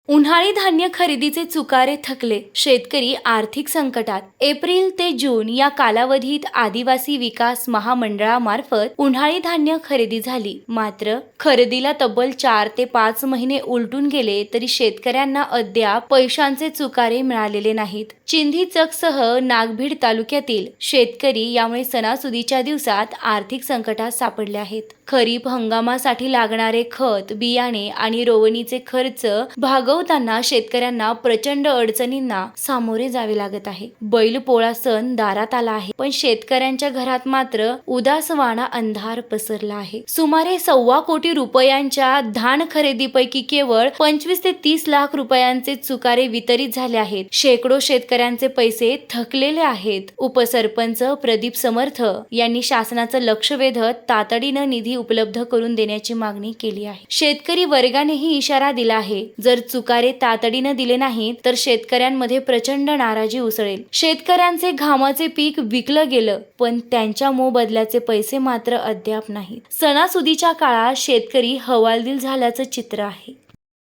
उन्हाळी धान्य खरेदीचे चुकारे थकले, शेतकरी आर्थिक संकटात. एप्रिल ते जून या कालावधीत आदिवासी विकास महामंडळामार्फत उन्हाळी धान्य खरेदी झाली. मात्र खरेदीला तब्बल 4 ते 5 महिने उलटून गेले तरी शेतकऱ्यांना अद्याप पैशांचे चुकारे मिळालेले नाहीत. चिंधी-चकसह नागभीड तालुक्यातील शेतकरी यामुळे सणासुदीच्या दिवसात आर्थिक संकटात सापडले आहेत. खरीप हंगामासाठी लागणारे खत, बियाणे आणि रोवणीचे खर्च भागवताना शेतकऱ्यांना प्रचंड अडचणींना सामोरे जावे लागत आहे. बैलपोळा सण दारात आला आहे, पण शेतकऱ्यांच्या घरात मात्र उदासवाणा अंधार पसरला आहे. सुमारे 1.25 कोटी रुपयांच्या धान खरेदीपैकी केवळ 25 ते 30 लाख रुपयांचे चुकारे वितरित झाले आहेत. शेकडो शेतकऱ्यांचे पैसे थकलेले आहेत. उपसरपंच प्रदीप समर्थ यांनी शासनाचं लक्ष वेधत तातडीनं निधी उपलब्ध करून देण्याची मागणी केली आहे. शेतकरी वर्गानेही इशारा दिला आहे, जर चुकारे तातडीनं दिले नाहीत तर शेतकऱ्यांमध्ये प्रचंड नाराजी उसळेल. शेतकऱ्यांचे घामाचे पीक विकलं गेलं, पण त्यांच्या मोबदल्याचे पैसे मात्र अद्याप नाहीत. सणासुदीच्या काळात शेतकरी हवालदिल झाल्याचं चित्र आहे.